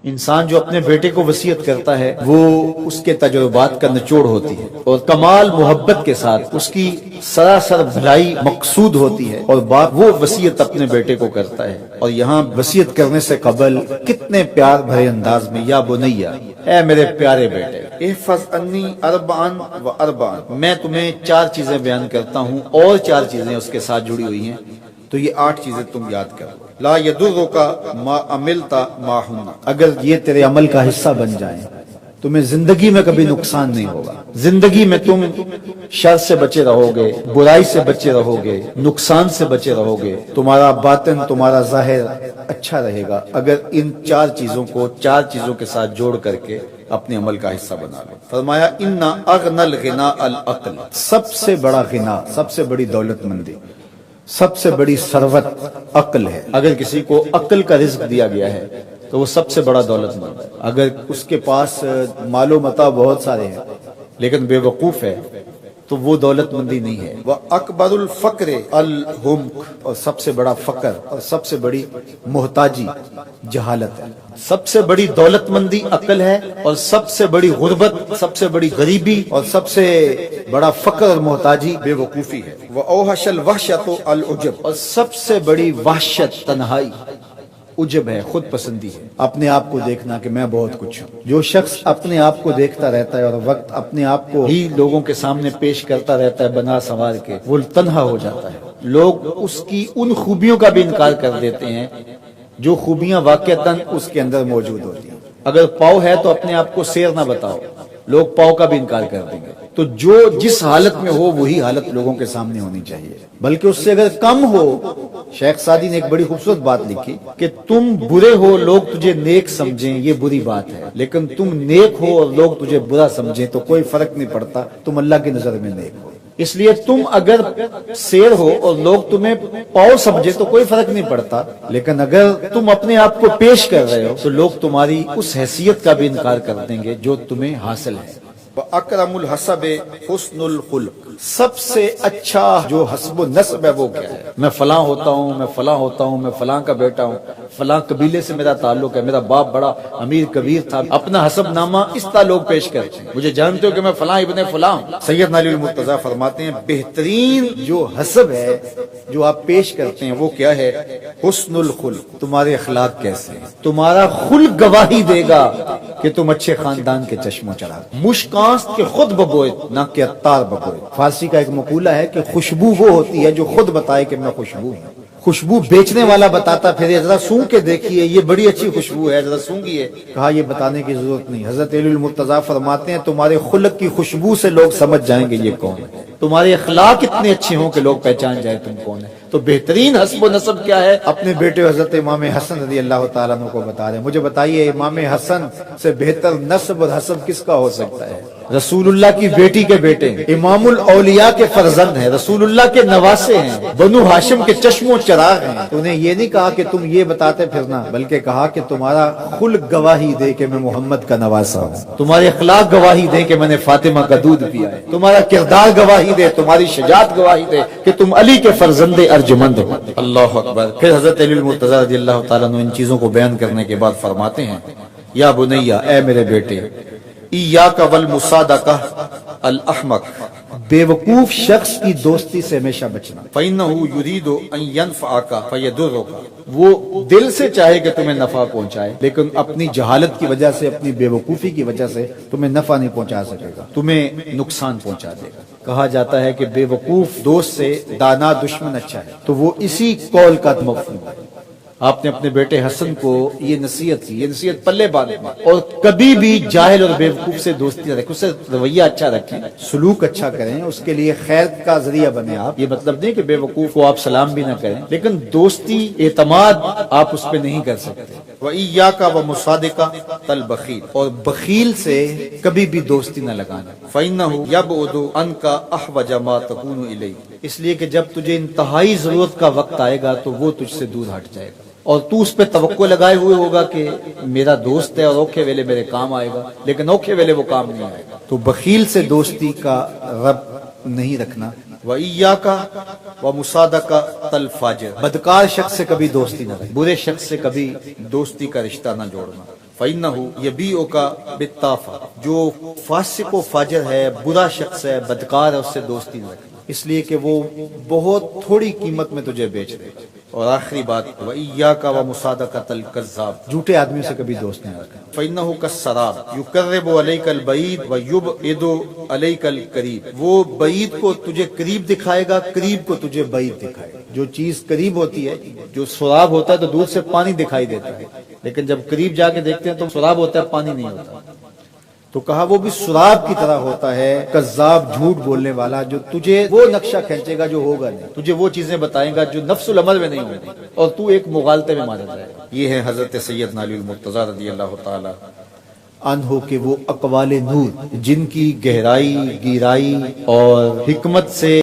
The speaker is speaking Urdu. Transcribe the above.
انسان جو اپنے بیٹے کو وصیت کرتا ہے وہ اس کے تجربات کا نچوڑ ہوتی ہے اور کمال محبت کے ساتھ اس کی سراسر بھلائی مقصود ہوتی ہے، اور باپ وہ وصیت اپنے بیٹے کو کرتا ہے۔ اور یہاں وصیت کرنے سے قبل کتنے پیار بھرے انداز میں یا بنیا، اے میرے پیارے بیٹے، احفظ انی اربعن و اربعن، میں تمہیں 4 چیزیں بیان کرتا ہوں اور 4 چیزیں اس کے ساتھ جڑی ہوئی ہیں، تو یہ 8 چیزیں تم یاد کرو۔ لا یضرک ما عملت معہن، اگر یہ تیرے عمل کا حصہ بن جائیں تمہیں زندگی میں کبھی نقصان نہیں ہوگا، زندگی میں تم شر سے بچے رہو گے، برائی سے بچے رہو گے، نقصان سے بچے رہو گے، تمہارا باطن تمہارا ظاہر اچھا رہے گا اگر ان 4 چیزوں کو 4 چیزوں کے ساتھ جوڑ کر کے اپنے عمل کا حصہ بنا لو۔ فرمایا ان اغنى الغنى العقل، سب سے بڑا غنا، سب سے بڑی دولت مندی، سب سے بڑی ثروت عقل ہے۔ اگر کسی کو عقل کا رزق دیا گیا ہے تو وہ سب سے بڑا دولت مند ہے۔ اگر اس کے پاس مال و متاع بہت سارے ہیں لیکن بے وقوف ہے تو وہ دولت مندی نہیں ہے۔ وَأَكْبَرُ الْفَقْرِ الْحُمْقُ، اور سب سے بڑا فقر اور سب سے بڑی محتاجی جہالت ہے۔ سب سے بڑی دولت مندی عقل ہے، اور سب سے بڑی غربت، سب سے بڑی غریبی اور سب سے بڑا فقر اور محتاجی بے وقوفی ہے۔ وَأَوْحَشَ الْوَحْشَةُ الْعُجْبُ، اور سب سے بڑی وحشت تنہائی عجب ہے، خود پسندی ہے، اپنے آپ کو دیکھنا کہ میں بہت کچھ ہوں۔ جو شخص اپنے آپ کو دیکھتا رہتا ہے اور وقت اپنے آپ کو ہی لوگوں کے سامنے پیش کرتا رہتا ہے بنا سنوار کے، وہ تنہا ہو جاتا ہے۔ لوگ اس کی ان خوبیوں کا بھی انکار کر دیتے ہیں جو خوبیاں واقعتاً اس کے اندر موجود ہوتی ہیں۔ اگر پاؤ ہے تو اپنے آپ کو سیر نہ بتاؤ، لوگ پاؤ کا بھی انکار کر دیں گے۔ تو جو جس حالت میں ہو وہی حالت لوگوں کے سامنے ہونی چاہیے، بلکہ اس سے اگر کم ہو۔ شیخ سعدی نے ایک بڑی خوبصورت بات لکھی کہ تم برے ہو لوگ تجھے نیک سمجھیں یہ بری بات ہے، لیکن تم نیک ہو اور لوگ تجھے برا سمجھیں تو کوئی فرق نہیں پڑتا، تم اللہ کی نظر میں نیک ہو۔ اس لیے تم اگر سیر ہو اور لوگ تمہیں پاؤ سمجھے تو کوئی فرق نہیں پڑتا، لیکن اگر تم اپنے آپ کو پیش کر رہے ہو تو لوگ تمہاری اس حیثیت کا بھی انکار کر دیں گے جو تمہیں حاصل ہے۔ وَأَكْرَمُ الْحَسَبِ حُسْنُ الْخُلُقِ، سب سے اچھا جو حسب و نسب ہے وہ کیا ہے؟ میں فلاں ہوتا ہوں، میں فلاں ہوتا ہوں، میں فلاں کا بیٹا ہوں، فلاں قبیلے سے میرا تعلق ہے، میرا باپ بڑا امیر کبیر تھا، اپنا حسب نامہ اس طرح لوگ پیش کرتے ہیں، مجھے جانتے ہو کہ میں فلاں ابن فلاں ہوں۔ سیدنا علی المرتضیٰ فرماتے ہیں بہترین جو حسب ہے جو آپ پیش کرتے ہیں وہ کیا ہے؟ حسن الخلق، تمہارے اخلاق کیسے ہیں، تمہارا خلق گواہی دے گا کہ تم اچھے خاندان کے چشموں چلا۔ مشکانست کے خود ببوئے نہ کہ عطار ببوئے۔ فارسی کا ایک مقولہ ہے کہ خوشبو وہ ہوتی ہے جو خود بتائے کہ میں خوشبو ہوں۔ خوشبو بیچنے والا بتاتا پھر ذرا سونگھ کے دیکھیے یہ بڑی اچھی خوشبو ہے، ذرا سونگھیے۔ کہا یہ بتانے کی ضرورت نہیں۔ حضرت علی المرتضیٰ فرماتے ہیں تمہارے خلق کی خوشبو سے لوگ سمجھ جائیں گے یہ کون ہے، تمہارے اخلاق اتنے اچھے ہوں کہ لوگ پہچان جائیں تم کون ہے۔ تو بہترین حسب و نسب کیا ہے؟ اپنے بیٹے حضرت امام حسن رضی اللہ تعالیٰ عنہ کو بتا رہے ہیں، مجھے بتائیے امام حسن سے بہتر نسب اور حسب کس کا ہو سکتا ہے؟ رسول اللہ کی بیٹی کے بیٹے ہیں، امام الاولیاء کے فرزند ہیں، رسول اللہ کے نواسے ہیں، بنو ہاشم کے چشم و چراغ ہیں۔ تو انہیں یہ نہیں کہا کہ تم یہ بتاتے پھرنا، بلکہ کہا کہ تمہارا خلق گواہی دے کہ میں محمد کا نواسا ہوں، تمہارے اخلاق گواہی دے کہ میں نے فاطمہ کا دودھ پیا ہے، تمہارا کردار گواہی دے، تمہاری شجاعت گواہی دے کہ تم علی کے فرزند ارجمند ہو۔ اللہ اکبر۔ پھر حضرت علی المرتضیٰ رضی اللہ تعالیٰ عنہ ان چیزوں کو بیان کرنے کے بعد فرماتے ہیں یا بنیا، اے میرے بیٹے، ایاک والمصادقہ الاحمق، بے وقوف شخص کی دوستی سے ہمیشہ بچنا۔ فإنہ یرید ان ینفعک فیضرک، وہ دل سے چاہے کہ تمہیں نفع پہنچائے لیکن اپنی جہالت کی وجہ سے، اپنی بے وقوفی کی وجہ سے تمہیں نفع نہیں پہنچا سکے گا، تمہیں نقصان پہنچا دے گا۔ کہا جاتا ہے کہ بے وقوف دوست سے دانا دشمن اچھا ہے، تو وہ اسی قول کا مفہوم ہے۔ آپ نے اپنے بیٹے حسن کو یہ نصیحت کی، یہ نصیحت پلے باندھیں اور کبھی بھی جاہل اور بے وقوف سے دوستی نہ رکھیں، اس سے رویہ اچھا رکھیں، سلوک اچھا کریں، اس کے لیے خیر کا ذریعہ بنے آپ۔ یہ مطلب نہیں کہ بے وقوف کو آپ سلام بھی نہ کریں، لیکن دوستی اعتماد آپ اس پہ نہیں کر سکتے۔ وَإِيَّاكَ وَمُصَادِقَةَ الْبَخِيلِ، اور بخیل سے کبھی بھی دوستی نہ لگانا۔ فَإِنَّهُ يَبْعُدُ عَنْكَ أَحْوَجَ مَا تَكُونُ إِلَيْهِ، اس لیے کہ جب تجھے انتہائی ضرورت کا وقت آئے گا تو وہ تجھ سے دور ہٹ جائے گا، اور تو اس پہ توقع لگائے ہوئے ہوگا کہ میرا دوست ہے اور اوکھے ویلے میرے کام آئے گا، لیکن اوکھے ویلے وہ کام نہیں آئے گا۔ تو بخیل سے دوستی کا رب نہیں رکھنا۔ وَإِيَّاكَ وَمُصَادَقَةَ الْفَاجِرِ، بدکار شخص سے کبھی دوستی نہ رکھنا، برے شخص سے کبھی دوستی کا رشتہ نہ جوڑنا۔ فَإِنَّهُ يَبِيعُكَ بِالطَّافَةِ، جو فاسق و فاجر ہے، برا شخص ہے، بدکار ہے، اس سے دوستی نہ رکھنا، اس لیے کہ وہ بہت تھوڑی قیمت میں تجھے بیچ رہے ہیں۔ اور آخری بات، وَإِيَّاكَ وَمُصَادَقَةَ الْكَذَّابِ، جھوٹے آدمی سے کبھی دوست نہیں رکھنا۔ فَإِنَّهُ كَالسَّرَابِ يُقَرِّبُ عَلَيْكَ الْبَعِيدَ وَيُبْعِدُ عَلَيْكَ الْقَرِيبَ، وہ بعید کو تجھے قریب دکھائے گا، قریب کو تجھے بعید دکھائے گا۔ جو چیز قریب ہوتی ہے، جو سراب ہوتا ہے تو دور سے پانی دکھائی دیتا ہے، لیکن جب قریب جا کے دیکھتے ہیں تو سراب ہوتا ہے، پانی نہیں ہوتا۔ تو کہا وہ بھی سراب کی طرح ہوتا ہے، کذاب، جھوٹ بولنے والا، جو تجھے وہ نقشہ کھینچے گا جو ہوگا نہیں، تجھے وہ چیزیں بتائیں گا جو نفس العمل میں نہیں ہوگی، اور تو ایک مغالطے میں مارا جائے گا۔ یہ ہے حضرت سیدنا علی المرتضیٰ رضی اللہ تعالی عنہ کے وہ اقوال نور، جن کی گہرائی، گیرائی اور حکمت سے